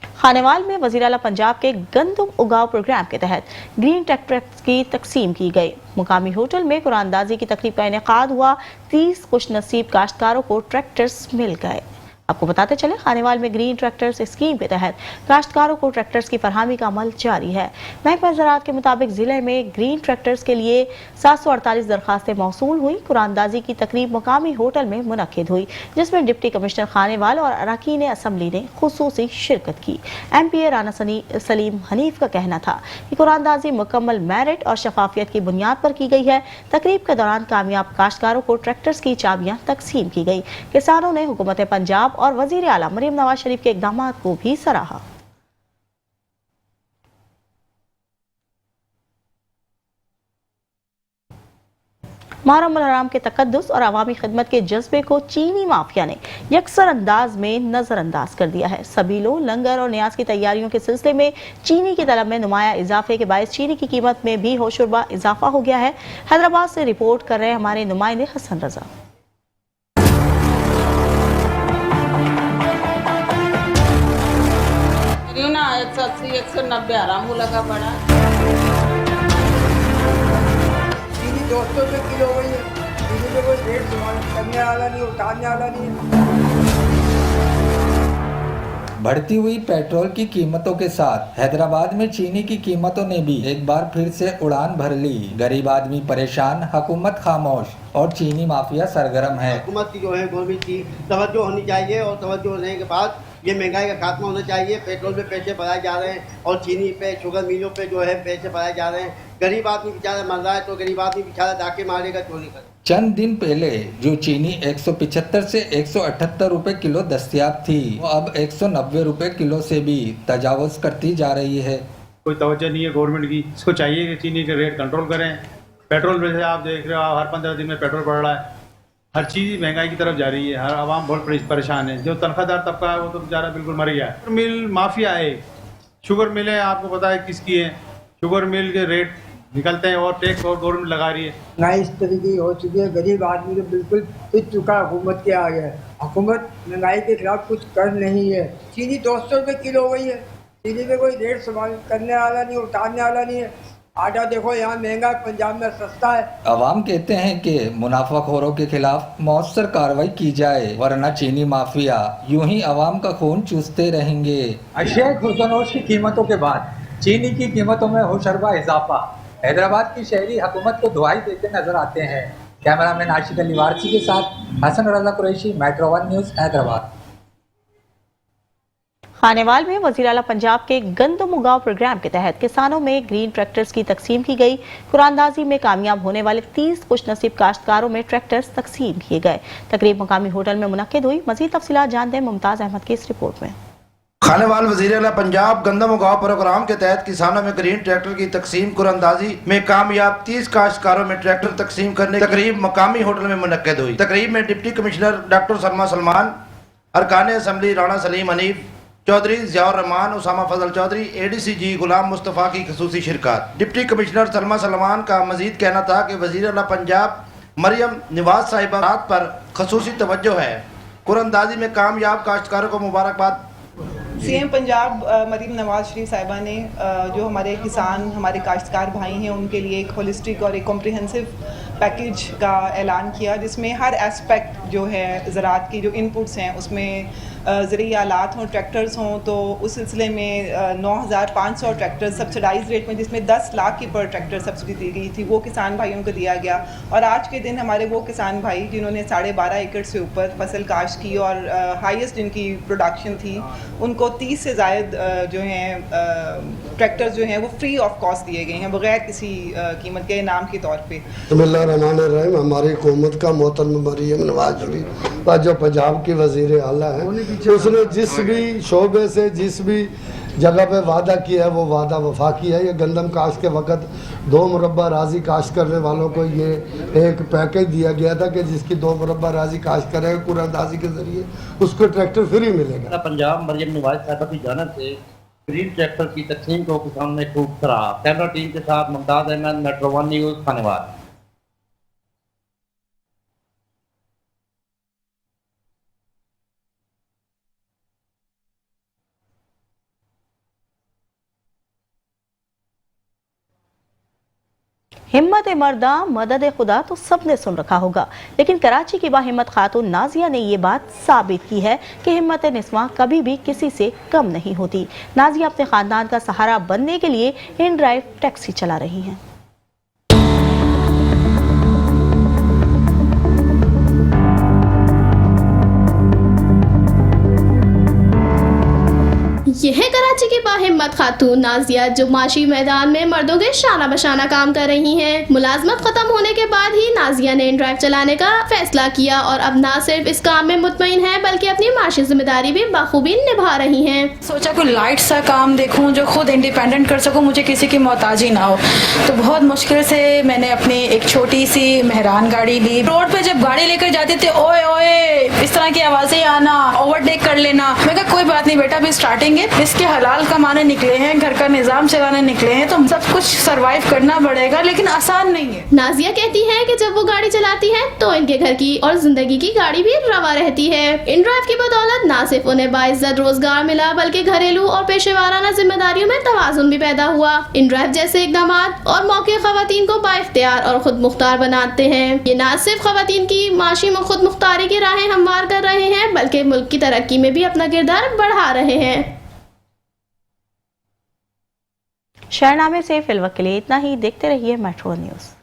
खानेवाल में वज़ीर आला पंजाब के गंदम उगाव प्रोग्राम के तहत ग्रीन ट्रैक्टर्स की तकसीम की गई। मुकामी होटल में कुरानदाजी की तकरीब का इनेकाद हुआ। 30 खुशनसीब काश्तकारों को ट्रैक्टर्स मिल गए। आपको बताते चले, खानेवाल में ग्रीन ट्रैक्टर्स स्कीम के तहत काश्तकारों को ट्रैक्टर्स की फरहमी का अमल जारी है। महकमा ज़राअत के मुताबिक जिले में ग्रीन ट्रैक्टर्स के लिए 748 दरखास्तें मौसूल हुई। कुरानदाजी की तकरीब मुकामी होटल में मुनक्किद हुई, जिसमें डिप्टी कमिश्नर खानेवाल और अरकान असम्बली ने खुसूसी शिरकत की। MPA राना सलीम हनीफ का कहना था कि कुरानदाजी मुकम्मल मेरिट और शफाफियत की बुनियाद पर की गई है। तकरीब के दौरान कामयाब काश्तकारों को ट्रैक्टर्स की चाबियां तकसीम की गई। किसानों ने हुकूमत पंजाब और वजीर आला मरियम नवाज शरीफ के इक़दामात को भी सराहा। मुहर्रम अल हराम के तकद्दुस और अवामी खिदमत के जज्बे को चीनी माफिया ने यकसर अंदाज में नजरअंदाज कर दिया है। सबीलों, लंगर और न्याज की तैयारियों के सिलसिले में चीनी की तलब में नुमाया इजाफे के बायस चीनी की कीमत में भी होशरुबा इजाफा हो गया है। हैदराबाद से रिपोर्ट कर रहे हैं हमारे नुमाइंदे हसन रजा। ना 180 190 आराम लगा पड़ा। चीनी 200 रुपये किलो हुई है। चीनी पे कोई रेट करने वाला नहीं, उतारने वाला नहीं है। बढ़ती हुई पेट्रोल की कीमतों के साथ हैदराबाद में चीनी की कीमतों ने भी एक बार फिर से उड़ान भर ली। गरीब आदमी परेशान, हुकूमत खामोश और चीनी माफिया सरगर्म है। हुकूमत की जो है गवर्नमेंट की तवज्जो होनी चाहिए और तवज्जो होने के बाद ये महंगाई का खात्मा होना चाहिए। पेट्रोल पे पैसे बढ़ाए जा रहे हैं और चीनी पे, शुगर मिलों पे जो है पैसे बढ़ाए जा रहे हैं। गरीब आदमी बेचारा मर रहा है तो गरीब आदमी बेचारा डाके मारेगा, चोरी करेगा। चंद दिन पहले जो चीनी 175 से 178 रुपए किलो दस्तयाब थी, वो अब 190 रुपए किलो से भी तजावुज करती जा रही है। कोई तवज्जो नहीं है गवर्नमेंट की। इसको चाहिए कि चीनी के रेट कंट्रोल करें। पेट्रोल पे आप देख रहे हो, हर 15 दिन में पेट्रोल बढ़ रहा है। हर चीज़ महंगाई की तरफ जा रही है। हर आवाम बहुत परेशान है। जो तनख्वाहदार तबका है वो तो बेचारा बिल्कुल मर गया है। मिल माफिया है। शुगर मिलें आपको पता है किसकी है। शुगर मिल के रेट निकलते हैं और टैक्स और गवर्नमेंट लगा रही है। महंगाई इस तरीके की हो चुकी है, गरीब आदमी तो बिल्कुल पिट चुका हुकूमत के आगे है। हुकूमत महंगाई के खिलाफ कुछ कर नहीं है। चीनी 200 रुपये किलो हो गई है। चीनी पे कोई रेट संभाल करने वाला नहीं, उतारने वाला नहीं है। आटा देखो यहाँ महंगा, पंजाब में सस्ता है। अवाम कहते हैं कि मुनाफाखोरों के खिलाफ मौसर कार्रवाई की जाए, वरना चीनी माफिया यूं ही अवाम का खून चूसते रहेंगे। अशिया खुर्दनोश की कीमतों के बाद चीनी की कीमतों में होशरबा इजाफा। हैदराबाद की शहरी हुकूमत को दुहाई देते नजर आते हैं। कैमरामैन आशिक अली वारसी के साथ हसन रजा कुरैशी, मेट्रो 1 न्यूज़, हैदराबाद। खानेवाल में वज़ीर आला पंजाब के गंदम उगाओ प्रोग्राम के तहत किसानों में ग्रीन ट्रैक्टर्स की तकसीम की गई। कुरानंदाजी में कामयाब होने वाले 30 खुशनसीब काश्तकारों में ट्रैक्टर्स तकसीम किए गए। तकरीब मुकामी होटल में मुनक्किद हुई। मज़ीद तफसीलात जानते हैं मुमताज़ अहमद की इस रिपोर्ट में। खानेवाल वज़ीर आला पंजाब गंदम उगाओ प्रोग्राम के तहत किसानों में ग्रीन ट्रैक्टर की तकसीम कुरानंदाजी में कामयाब 30 काश्तकारों में ट्रैक्टर तकसीम करने की तकरीब मुकामी होटल में मुनक्किद हुई। तकरीब में deputy commissioner doctor Salma Salman, अरकान असम्बली राणा सलीम हनीफ चौधरी, ज़ियाउर रहमान, उसामा फजल चौधरी, ADCG गुलाम मुस्तफ़ा की खसूसी शिरकत। डिप्टी कमिश्नर सलमा सलमान का मजीद कहना था कि वज़ीर आला पंजाब मरियम नवाज साहिबा पर खसूसी तवज्जो है। कुरानंदाजी में कामयाब काश्तकारों को मुबारकबाद। CM पंजाब मरीम नवाज शरीफ साहिबा ने जो हमारे किसान, हमारे काश्तकार भाई हैं, उनके लिए एक होलिस्टिक और एक कॉम्प्रिहेंसिव पैकेज का ऐलान किया, जिसमें हर एस्पेक्ट जो है ज़राअत की जो इनपुट्स हैं उसमें ज़रूरी आलात हों, ट्रैक्टर्स हों, तो उस सिलसिले में 9,500 ट्रैक्टर सब्सिडाइज रेट में, जिसमें 10 लाख की पर ट्रैक्टर सब्सिडी दी गई थी, वो किसान भाइयों को दिया गया। और आज के दिन हमारे वो किसान भाई जिन्होंने 12.5 एकड़ से ऊपर फसल काश्त की और हाईएस्ट जिनकी प्रोडक्शन थी, उनको 30 से ज़ायद जो हैं ट्रैक्टर्स जो हैं वो फ्री ऑफ कॉस्ट दिए गए हैं, बगैर किसी कीमत के इनाम के तौर पर। बिस्मिल्लाहिर्रहमानिर्रहीम। हमारी हुकूमत का मोहतरम मरियम नवाज शरीफ जो पंजाब की वज़ीर आला है, उसने जिस भी शोबे से जिस भी जगह पे वादा किया है वो वादा वफा किया है। ये गंदम काश्त के वक्त 2 मुरब्बा राजी काश्त करने वालों को ये एक पैकेज दिया गया था कि जिसकी 2 मुरब्बा राजी काश्त करेगा कुरानंदाजी के जरिए उसको ट्रैक्टर फ्री मिलेगा। पंजाब मरियम नवाज साहिबा की जानिब से ग्रीन ट्रैक्टर की तकसीम को किसानों ने खूब सराहा। कैमरा टीम के साथ मुमताज़ अहमद, मेट्रो 1 न्यूज़, खानेवाल। हिम्मत मर्दा मदद खुदा तो सबने सुन रखा होगा, लेकिन कराची की बाहिम्मत खातून नाजिया ने ये बात साबित की है कि हिम्मत निस्वां कभी भी किसी से कम नहीं होती। नाजिया अपने खानदान का सहारा बनने के लिए इन ड्राइव टैक्सी चला रही हैं। यह है कराची की बाहिम्मत खातून नाजिया, जो माशी मैदान में मर्दों के शाना बशाना काम कर रही हैं। मुलाजमत खत्म होने के बाद ही नाजिया ने इन ड्राइव चलाने का फैसला किया और अब न सिर्फ इस काम में मुतमईन है बल्कि अपनी माशी जिम्मेदारी भी बखूबी निभा रही हैं। सोचा कोई लाइट सा काम देखूं जो खुद इंडिपेंडेंट कर सकूं, मुझे किसी की मोहताजी ना हो। तो बहुत मुश्किल से मैंने अपनी एक छोटी सी मेहरान गाड़ी ली। रोड पे जब गाड़ी लेकर जाते थे, ओए ओए इस तरह की आवाजें आना, ओवरटेक कर लेना। मैं कहा कोई बात नहीं बेटा, अभी स्टार्टिंग है, इसके हलाल कमाने निकले हैं, घर का निजाम चलाने निकले हैं, तो सब कुछ सरवाइव करना पड़ेगा, लेकिन आसान नहीं है। नाजिया कहती है कि जब वो गाड़ी चलाती है तो इनके घर की और जिंदगी की गाड़ी भी रवा रहती है। इन ड्राइव की बदौलत न सिर्फ उन्हें बाइज्जत रोजगार मिला बल्कि घरेलू और पेशेवाराना जिम्मेदारियों में तवाजुन भी पैदा हुआ। इन ड्राइव जैसे इकदाम और मौके खवातीन को बाइख्तियार और खुद मुख्तार बनाते हैं। ये न सिर्फ खवातीन की माशी में खुद मुख्तारी की राहें हमवार कर रहे हैं बल्कि मुल्क की तरक्की में भी अपना किरदार बढ़ा रहे हैं। शहरनामे से फिलवक्त के लिए इतना ही। देखते रहिए मेट्रो न्यूज़।